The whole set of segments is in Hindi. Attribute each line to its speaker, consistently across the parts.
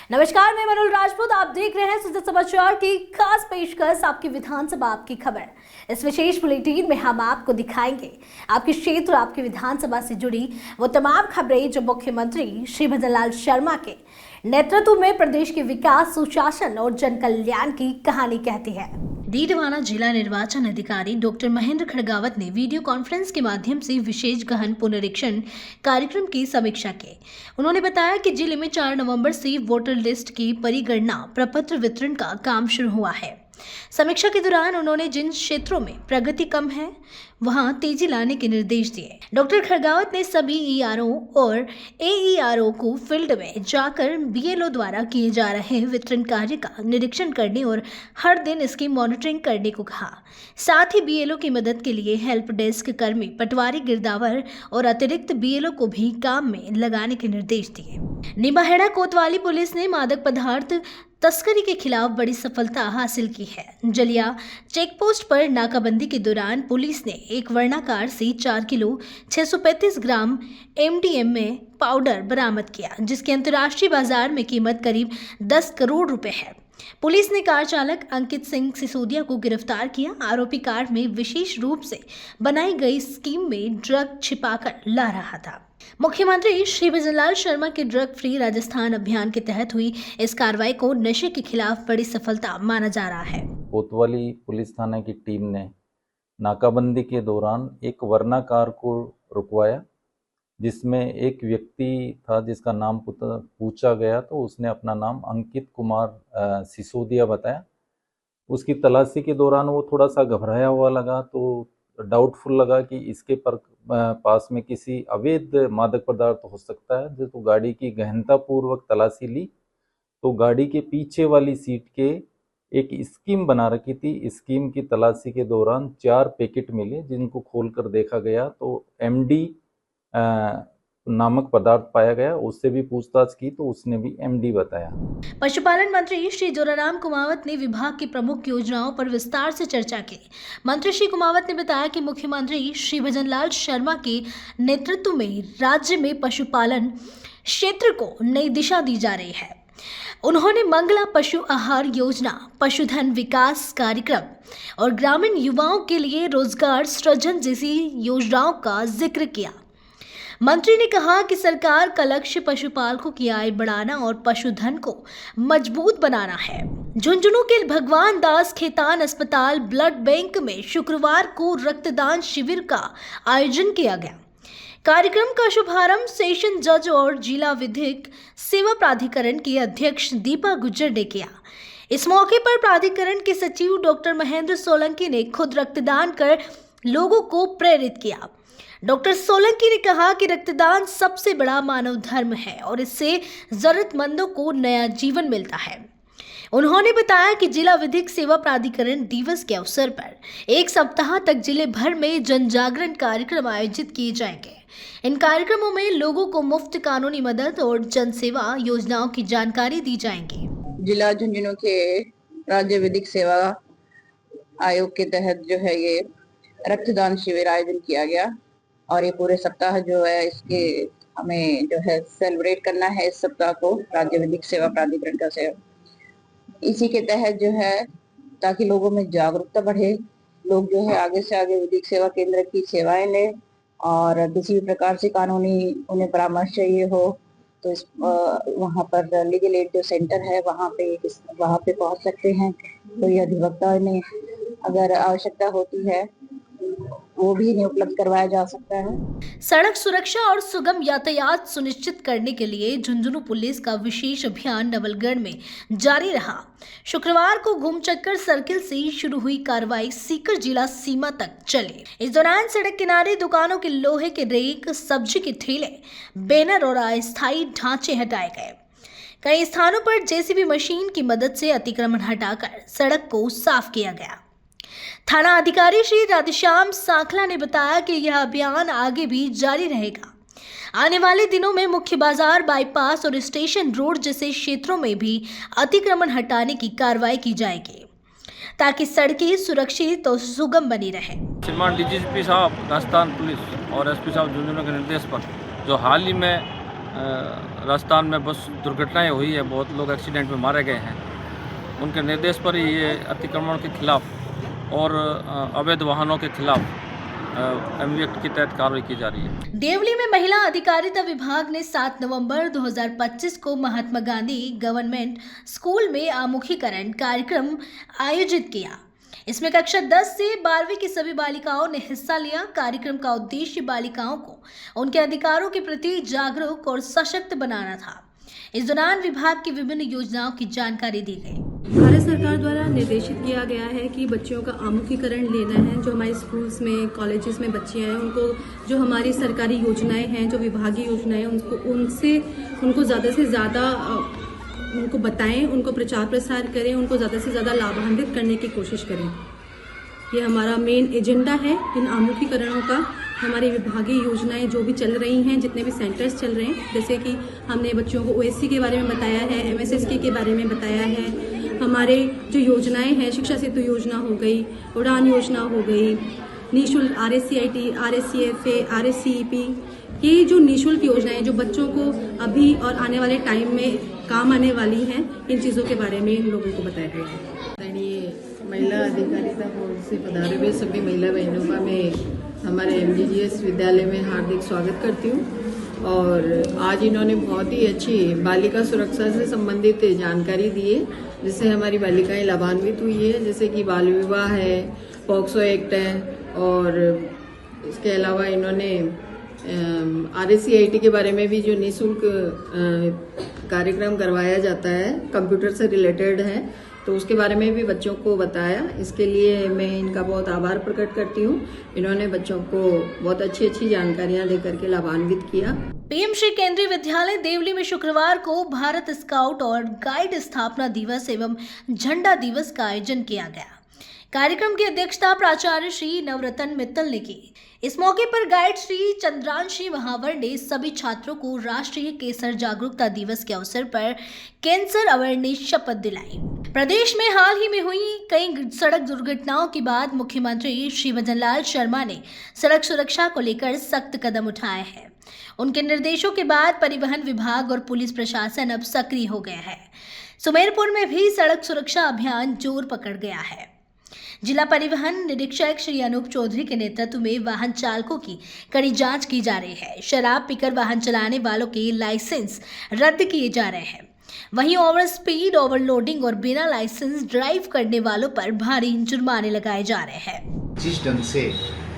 Speaker 1: नमस्कार, मैं मनोल राजपूत। आप देख रहे हैं सुजत समाचार की खास पेशकश आपकी विधानसभा आपकी खबर। इस विशेष बुलेटिन में हम आपको दिखाएंगे आपके क्षेत्र और आपकी विधानसभा से जुड़ी वो तमाम खबरें जो मुख्यमंत्री श्री भजनलाल शर्मा के नेतृत्व में प्रदेश के विकास, सुशासन और जन कल्याण की कहानी कहती है। डीडवाना जिला निर्वाचन अधिकारी डॉक्टर महेंद्र खड़गावत ने वीडियो कॉन्फ्रेंस के माध्यम से विशेष गहन पुनरीक्षण कार्यक्रम की समीक्षा की। उन्होंने बताया कि जिले में 4 नवंबर से वोटर लिस्ट की परिगणना प्रपत्र वितरण का काम शुरू हुआ है। समीक्षा के दौरान उन्होंने जिन क्षेत्रों में प्रगति कम है वहां तेजी लाने के निर्देश दिए। डॉक्टर खड़गावत ने सभी ईआरओ और एईआरओ को फील्ड में जाकर बीएलओ द्वारा किए जा रहे वितरण कार्य का निरीक्षण करने और हर दिन इसकी मॉनिटरिंग करने को कहा। साथ ही बीएलओ की मदद के लिए हेल्प डेस्क कर्मी, पटवारी, गिरदावर और अतिरिक्त बीएलओ को भी काम में लगाने के निर्देश दिए। निम्बाहेड़ा कोतवाली पुलिस ने मादक पदार्थ तस्करी के खिलाफ बड़ी सफलता हासिल की है। जलिया चेक पोस्ट पर नाकाबंदी के दौरान पुलिस ने एक वर्णाकार से 4 किलो 635 ग्राम एमडीएमए पाउडर बरामद किया, जिसकी अंतर्राष्ट्रीय बाजार में कीमत करीब 10 करोड़ रुपए है। पुलिस ने कार चालक अंकित सिंह सिसोदिया को गिरफ्तार किया। आरोपी कार में विशेष रूप से बनाई गई स्कीम में ड्रग छिपाकर ला रहा था। मुख्यमंत्री श्री भजनलाल शर्मा के ड्रग फ्री राजस्थान अभियान के तहत हुई इस कार्रवाई को नशे के खिलाफ बड़ी सफलता माना जा रहा है।
Speaker 2: कोतवाली पुलिस थाने की टीम ने नाकाबंदी के दौरान एक वर्ना कार को रुकवाया, जिसमें एक व्यक्ति था जिसका नाम पूछा गया तो उसने अपना नाम अंकित कुमार सिसोदिया बताया। उसकी तलाशी के दौरान वो थोड़ा सा घबराया हुआ लगा, तो डाउटफुल लगा कि इसके पास में किसी अवैध मादक पदार्थ हो सकता है। तो गाड़ी की गहनता पूर्वक तलाशी ली तो गाड़ी के पीछे वाली सीट के एक स्कीम बना रखी थी। स्कीम की तलाशी के दौरान 4 पैकेट मिले, जिनको खोलकर देखा गया तो एमडी नामक पदार्थ पाया गया। उससे भी पूछताछ की तो उसने भी एमडी बताया।
Speaker 1: पशुपालन मंत्री श्री जोराराम कुमावत ने विभाग की प्रमुख योजनाओं पर विस्तार से चर्चा की। मंत्री श्री कुमावत ने बताया कि मुख्यमंत्री श्री भजनलाल शर्मा के नेतृत्व में राज्य में पशुपालन क्षेत्र को नई दिशा दी जा रही है। उन्होंने मंगला पशु आहार योजना, पशुधन विकास कार्यक्रम और ग्रामीण युवाओं के लिए रोजगार सृजन जैसी योजनाओं का जिक्र किया। मंत्री ने कहा कि सरकार का लक्ष्य पशुपालकों की आय बढ़ाना और पशुधन को मजबूत बनाना है। झुंझुनू के भगवान दास खेतान अस्पताल ब्लड बैंक में शुक्रवार को रक्तदान शिविर का आयोजन किया गया। कार्यक्रम का शुभारंभ सेशन जज और जिला विधिक सेवा प्राधिकरण की अध्यक्ष दीपा गुज्जर ने किया। इस मौके पर प्राधिकरण के सचिव डॉक्टर महेंद्र सोलंकी ने खुद रक्तदान कर लोगों को प्रेरित किया। डॉक्टर सोलंकी ने कहा कि रक्तदान सबसे बड़ा मानव धर्म है और इससे जरूरतमंदों को नया जीवन मिलता है। उन्होंने बताया कि जिला विधिक सेवा प्राधिकरण दिवस के अवसर पर 1 सप्ताह तक जिले भर में जन जागरण कार्यक्रम आयोजित किए जाएंगे। इन कार्यक्रमों में लोगों को मुफ्त कानूनी मदद और जन सेवा योजनाओं की जानकारी दी जाएंगी।
Speaker 3: जिला झुंझुनू के राज्य विधिक सेवा आयोग के तहत जो है ये रक्तदान शिविर आयोजन किया गया और ये पूरे सप्ताह जो है इसके हमें जो है सेलिब्रेट करना है। इस सप्ताह को राज्य विधिक सेवा प्राधिकरण का से इसी के तहत जो है ताकि लोगों में जागरूकता बढ़े, लोग जो है आगे से आगे विधिक सेवा केंद्र की सेवाएं लें और किसी भी प्रकार से कानूनी उन्हें परामर्श चाहिए हो तो इस वहाँ पर लीगल एड जो सेंटर है वहाँ पे पहुँच सकते हैं। तो ये अधिवक्ता ने अगर आवश्यकता होती है वो भी इन्हें उपलब्ध करवाया जा सकता है।
Speaker 1: सड़क सुरक्षा और सुगम यातायात सुनिश्चित करने के लिए झुंझुनू पुलिस का विशेष अभियान नवलगढ़ में जारी रहा। शुक्रवार को घूमचक्कर सर्किल से शुरू हुई कार्रवाई सीकर जिला सीमा तक चली। इस दौरान सड़क किनारे दुकानों के लोहे के रेक, सब्जी के ठेले, बैनर और अस्थायी ढांचे हटाए गए। कई स्थानों पर जेसीबी मशीन की मदद से अतिक्रमण हटाकर सड़क को साफ किया गया। थाना अधिकारी श्री राधेश्याम सांखला ने बताया कि यह अभियान आगे भी जारी रहेगा। आने वाले दिनों में मुख्य बाजार, बाईपास और स्टेशन रोड जैसे क्षेत्रों में भी अतिक्रमण हटाने की कार्रवाई की जाएगी ताकि सड़कें सुरक्षित और सुगम बनी रहे।
Speaker 4: श्रीमान डीजीपी साहब राजस्थान पुलिस और एसपी साहब झुंझुनू के निर्देश पर जो हाल ही में राजस्थान में बस दुर्घटनाएं हुई है, बहुत लोग एक्सीडेंट में मारे गए हैं। उनके निर्देश पर ही ये अतिक्रमण के खिलाफ और अवैध वाहनों के खिलाफ एमवी एक्ट के तहत कार्रवाई की जा रही है।
Speaker 1: देवली में महिला अधिकारिता विभाग ने 7 नवंबर 2025 को महात्मा गांधी गवर्नमेंट स्कूल में आमुखीकरण कार्यक्रम आयोजित किया। इसमें कक्षा 10 से 12वीं की सभी बालिकाओं ने हिस्सा लिया। कार्यक्रम का उद्देश्य बालिकाओं को उनके अधिकारों के प्रति जागरूक और सशक्त बनाना था। इस दौरान विभाग की विभिन्न योजनाओं की जानकारी दी गई।
Speaker 5: भारत सरकार द्वारा निर्देशित किया गया है कि बच्चियों का आमुखीकरण लेना है। जो हमारे स्कूल्स में, कॉलेजेस में बच्चियां हैं, उनको जो हमारी सरकारी योजनाएं हैं, जो विभागीय योजनाएं हैं, उनको ज़्यादा से ज़्यादा उनको बताएं, उनको प्रचार प्रसार करें, उनको ज़्यादा से ज़्यादा लाभान्वित करने की कोशिश करें। ये हमारा मेन एजेंडा है। इन आमुखीकरणों का हमारी विभागीय योजनाएं जो भी चल रही हैं, जितने भी सेंटर्स चल रहे हैं, जैसे कि हमने बच्चों को ओएससी के बारे में बताया है, एमएसएसके के बारे में बताया है। हमारे जो योजनाएं हैं, शिक्षा सेतु योजना हो गई, उड़ान योजना हो गई, निःशुल्क RSCIT, RSCFA, RSCEP, ये जो निःशुल्क योजनाएं जो बच्चों को अभी और आने वाले टाइम में काम आने वाली हैं, इन चीज़ों के बारे में इन लोगों को बताया गया है।
Speaker 6: महिला अधिकारिता बोर्ड से पधारे हुए सभी महिला बहनों का मैं हमारे MGGS विद्यालय में हार्दिक स्वागत करती हूँ। और आज इन्होंने बहुत ही अच्छी बालिका सुरक्षा से संबंधित जानकारी दी है, जिससे हमारी बालिकाएं लाभान्वित हुई है। जैसे कि बाल विवाह है, पॉक्सो एक्ट है, और इसके अलावा इन्होंने RSCIT के बारे में भी जो निःशुल्क कार्यक्रम करवाया जाता है, कंप्यूटर से रिलेटेड है, तो उसके बारे में भी बच्चों को बताया। इसके लिए मैं इनका बहुत आभार प्रकट करती हूँ। इन्होंने बच्चों को बहुत अच्छी जानकारियाँ देकर के लाभान्वित किया।
Speaker 1: PM श्री केंद्रीय विद्यालय देवली में शुक्रवार को भारत स्काउट और गाइड स्थापना दिवस एवं झंडा दिवस का आयोजन किया गया। कार्यक्रम की अध्यक्षता प्राचार्य श्री नवरत्न मित्तल ने की। इस मौके पर गाइड श्री चंद्रांशी महावर ने सभी छात्रों को राष्ट्रीय कैंसर जागरूकता दिवस के अवसर पर कैंसर अवेयरनेस शपथ दिलाई। प्रदेश में हाल ही में हुई कई सड़क दुर्घटनाओं के बाद मुख्यमंत्री श्री भजन लाल शर्मा ने सड़क सुरक्षा को लेकर सख्त कदम उठाए हैं। उनके निर्देशों के बाद परिवहन विभाग और पुलिस प्रशासन अब सक्रिय हो गया है। सुमेरपुर में भी सड़क सुरक्षा अभियान जोर पकड़ गया है। जिला परिवहन निरीक्षक श्री अनूप चौधरी के नेतृत्व में वाहन चालकों की कड़ी जांच की जा रही है। शराब पीकर वाहन चलाने वालों के लाइसेंस रद्द किए जा रहे हैं। वहीं ओवर स्पीड, ओवरलोडिंग और बिना लाइसेंस ड्राइव करने वालों पर भारी जुर्माने लगाए जा रहे हैं।
Speaker 7: जिस ढंग से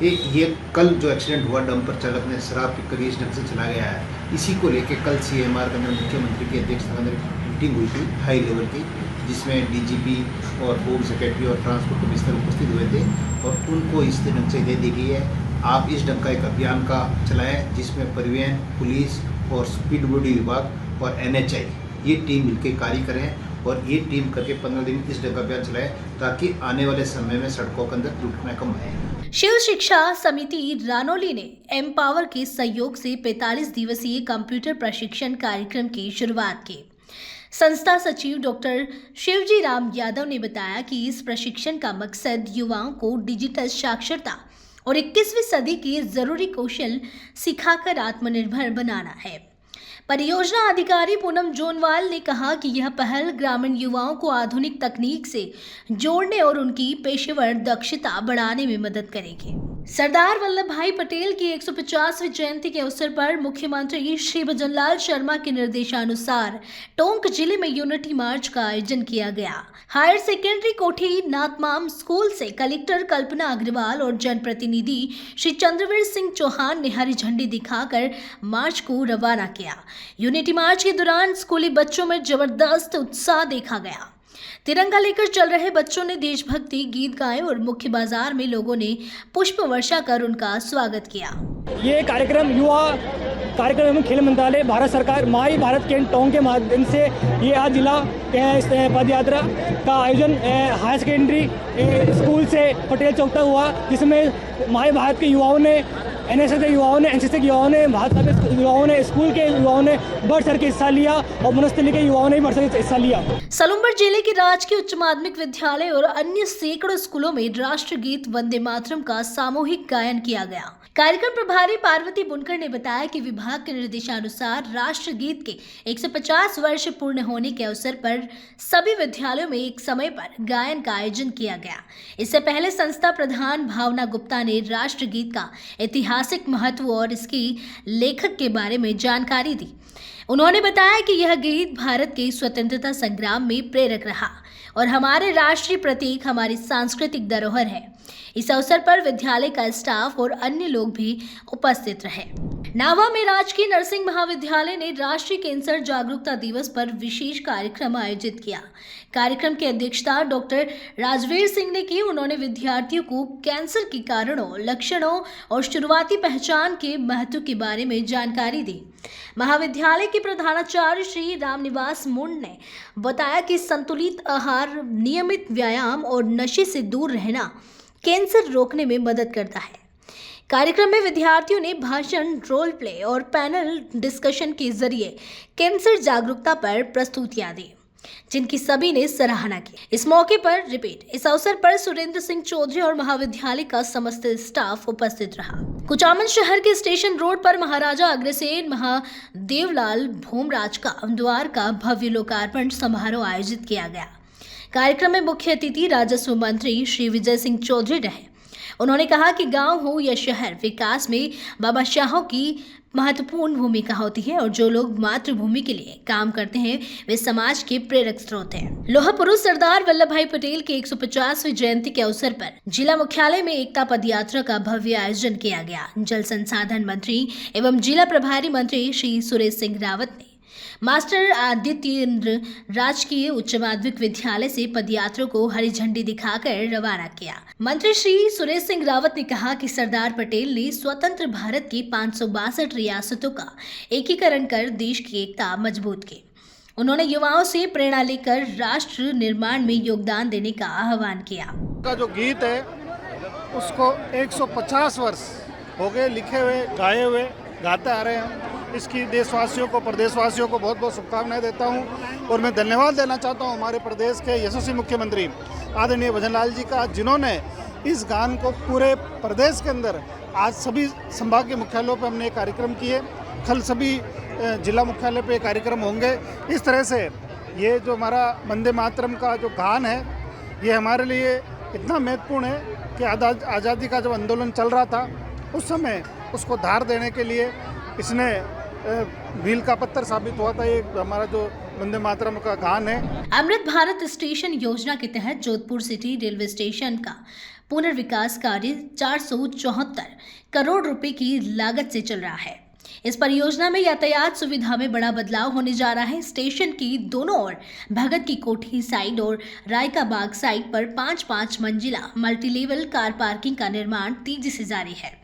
Speaker 7: ये कल जो एक्सीडेंट हुआ, डंपर चालक ने शराब पीकर इस ढंग से चला गया है, इसी को लेकर कल CMR के अंदर मुख्यमंत्री की अध्यक्षता में मीटिंग हुई थी हाई लेवल की, जिसमें DGP और होम सेक्रेटरी और ट्रांसपोर्ट कमिश्नर उपस्थित हुए थे। और उनको इस ढंग से हिदायत दी गई है, आप इस ढंग का एक अभियान का चलाएं, जिसमें परिवहन, पुलिस और PWD विभाग और NHI ये टीम मिलकर कार्य करें। और ये टीम करके 15 दिन इस ढंग का अभियान चलाएं, ताकि आने वाले समय में सड़कों के अंदर दुर्घटनाएं कम आए।
Speaker 1: शिव शिक्षा समिति रानौली ने एम्पावर के सहयोग से 45 दिवसीय कंप्यूटर प्रशिक्षण कार्यक्रम की शुरुआत की। संस्था सचिव डॉक्टर शिवजी राम यादव ने बताया कि इस प्रशिक्षण का मकसद युवाओं को डिजिटल साक्षरता और 21वीं सदी के जरूरी कौशल सिखाकर आत्मनिर्भर बनाना है। परियोजना अधिकारी पूनम जोनवाल ने कहा कि यह पहल ग्रामीण युवाओं को आधुनिक तकनीक से जोड़ने और उनकी पेशेवर दक्षता बढ़ाने में मदद करेगी। सरदार वल्लभ भाई पटेल की 150वीं जयंती के अवसर पर मुख्यमंत्री श्री भजन लाल शर्मा के निर्देशानुसार टोंक जिले में यूनिटी मार्च का आयोजन किया गया। हायर सेकेंडरी कोठी नातमाम स्कूल से कलेक्टर कल्पना अग्रवाल और जनप्रतिनिधि श्री चंद्रवीर सिंह चौहान ने हरी झंडी दिखाकर मार्च को रवाना किया। यूनिटी मार्च के दौरान स्कूली बच्चों में जबरदस्त उत्साह देखा गया। तिरंगा लेकर चल रहे बच्चों ने देशभक्ति गीत गाए और मुख्य बाजार में लोगों ने पुष्प वर्षा कर उनका स्वागत किया।
Speaker 8: ये कार्यक्रम युवा कार्यक्रम एवं खेल मंत्रालय, भारत सरकार, माई भारत के टोंक के माध्यम से ये आज जिला पद यात्रा का आयोजन हायर सेकेंडरी स्कूल से पटेल चौक तक हुआ, जिसमें माई भारत के युवाओं ने NSS के युवाओं ने, NCC के युवाओं ने, भाजपा के युवाओं ने, स्कूल के युवाओं ने बढ़ चढ़ के हिस्सा लिया और मनस्थली के युवाओं ने भी बढ़ चढ़ के हिस्सा लिया।
Speaker 1: सलूमपुर जिले के राजकीय उच्च माध्यमिक विद्यालय और अन्य सैकड़ों स्कूलों में राष्ट्रगीत वंदे मातरम का सामूहिक गायन किया गया। कार्यक्रम प्रभारी पार्वती बुनकर ने बताया कि विभाग के निर्देशानुसार राष्ट्रगीत के 150 वर्ष पूर्ण होने के अवसर पर सभी विद्यालयों में एक समय पर गायन का आयोजन किया गया। इससे पहले संस्था प्रधान भावना गुप्ता ने राष्ट्रगीत का ऐतिहासिक महत्व और इसकी लेखक के बारे में जानकारी दी। उन्होंने बताया कि यह गीत भारत के स्वतंत्रता संग्राम में प्रेरक रहा और हमारे राष्ट्रीय प्रतीक हमारी सांस्कृतिक धरोहर है। इस अवसर पर विद्यालय का स्टाफ और अन्य लोग भी उपस्थित रहे। नावा में राजकीय नर्सिंग महाविद्यालय ने राष्ट्रीय कैंसर जागरूकता दिवस पर विशेष कार्यक्रम आयोजित किया। कार्यक्रम की अध्यक्षता डॉक्टर राजवीर सिंह ने की। उन्होंने विद्यार्थियों को कैंसर के कारणों, लक्षणों और शुरुआती पहचान के महत्व के बारे में जानकारी दी। महाविद्यालय के प्रधानाचार्य श्री रामनिवास मुंड ने बताया कि संतुलित आहार, नियमित व्यायाम और नशे से दूर रहना कैंसर रोकने में मदद करता है। कार्यक्रम में विद्यार्थियों ने भाषण, रोल प्ले और पैनल डिस्कशन के जरिए कैंसर जागरूकता पर प्रस्तुतियां दी, जिनकी सभी ने सराहना की। इस मौके पर इस अवसर पर सुरेंद्र सिंह चौधरी और महाविद्यालय का समस्त स्टाफ उपस्थित रहा। कुचामन शहर के स्टेशन रोड पर महाराजा अग्रसेन महादेवलाल भोमराज का द्वार का भव्य लोकार्पण समारोह आयोजित किया गया। कार्यक्रम में मुख्य अतिथि राजस्व मंत्री श्री विजय सिंह चौधरी रहे। उन्होंने कहा कि गांव हो या शहर, विकास में बादशाहों की महत्वपूर्ण भूमिका होती है और जो लोग मातृभूमि के लिए काम करते हैं वे समाज के प्रेरक स्रोत हैं। लोहा पुरुष सरदार वल्लभ भाई पटेल की 150वीं जयंती के अवसर पर जिला मुख्यालय में एकता पदयात्रा का भव्य आयोजन किया गया। जल संसाधन मंत्री एवं जिला प्रभारी मंत्री श्री सुरेश सिंह रावत ने मास्टर आदित्येंद्र राजकीय उच्च माध्यमिक विद्यालय से पदयात्रा को हरी झंडी दिखाकर रवाना किया। मंत्री श्री सुरेश सिंह रावत ने कहा कि सरदार पटेल ने स्वतंत्र भारत की 562 रियासतों का एकीकरण कर देश की एकता मजबूत की। उन्होंने युवाओं से प्रेरणा लेकर राष्ट्र निर्माण में योगदान देने का आह्वान किया।
Speaker 9: का जो गीत है उसको 150 वर्ष हो गए लिखे हुए, गाए हुए, गाते आ रहे हैं। इसकी देशवासियों को, प्रदेशवासियों को बहुत बहुत शुभकामनाएं देता हूं और मैं धन्यवाद देना चाहता हूं हमारे प्रदेश के यशस्वी मुख्यमंत्री आदरणीय भजनलाल जी का, जिन्होंने इस गान को पूरे प्रदेश के अंदर आज सभी संभागीय मुख्यालयों पर हमने कार्यक्रम किए। कल सभी जिला मुख्यालय पे कार्यक्रम होंगे। इस तरह से ये जो हमारा वंदे मातरम का जो गान है ये हमारे लिए इतना महत्वपूर्ण है कि आज़ादी का जब आंदोलन चल रहा था उस समय उसको धार देने के लिए इसने मील का पत्थर साबित हुआ था। ये हमारा जो वंदे मातरम का गान है।
Speaker 1: अमृत भारत स्टेशन योजना के तहत जोधपुर सिटी रेलवे स्टेशन का पुनर्विकास कार्य 474 करोड़ रुपए की लागत से चल रहा है। इस परियोजना में यातायात सुविधा में बड़ा बदलाव होने जा रहा है। स्टेशन की दोनों ओर भगत की कोठी साइड और रायका बाग साइड पर 5-5 मंजिला मल्टीलेवल कार पार्किंग का निर्माण तेजी से जारी है।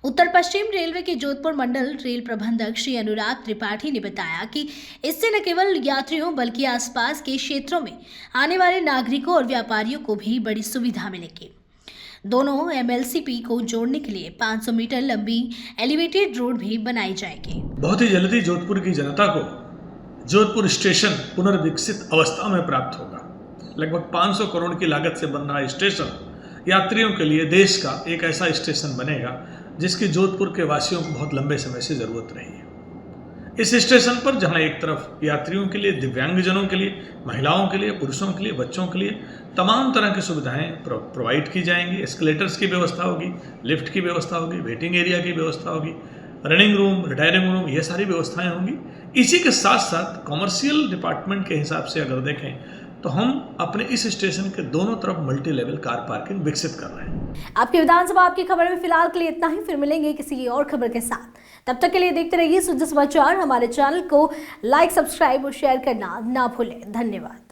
Speaker 1: उत्तर पश्चिम रेलवे के जोधपुर मंडल रेल प्रबंधक श्री अनुराग त्रिपाठी ने बताया कि इससे न केवल यात्रियों बल्कि आसपास के क्षेत्रों में आने वाले नागरिकों और व्यापारियों को भी बड़ी सुविधा मिलेगी। दोनों MLCP को जोड़ने के लिए 500 मीटर लंबी एलिवेटेड रोड भी बनाई जाएगी।
Speaker 10: बहुत ही जल्दी जोधपुर की जनता को जोधपुर स्टेशन पुनर्विकसित अवस्था में प्राप्त होगा। लगभग 500 करोड़ की लागत से बन रहा स्टेशन यात्रियों के लिए देश का एक ऐसा स्टेशन बनेगा जिसकी जोधपुर के वासियों को बहुत लंबे समय से ज़रूरत रही है। इस स्टेशन पर जहां एक तरफ यात्रियों के लिए, दिव्यांगजनों के लिए, महिलाओं के लिए, पुरुषों के लिए, बच्चों के लिए तमाम तरह की सुविधाएं प्रोवाइड की जाएंगी। एस्केलेटर्स की व्यवस्था होगी, लिफ्ट की व्यवस्था होगी, वेटिंग एरिया की व्यवस्था होगी, रनिंग रूम, रिटायरिंग रूम, ये सारी व्यवस्थाएं होंगी। इसी के साथ साथ कॉमर्शियल डिपार्टमेंट के हिसाब से अगर देखें तो हम अपने इस स्टेशन के दोनों तरफ मल्टी लेवल कार पार्किंग विकसित कर रहे हैं।
Speaker 1: आपकी विधानसभा आपकी खबर में फिलहाल के लिए इतना ही। फिर मिलेंगे किसी और खबर के साथ। तब तक के लिए देखते रहिए शुद्ध समाचार। हमारे चैनल को लाइक, सब्सक्राइब और शेयर करना ना भूलें। धन्यवाद।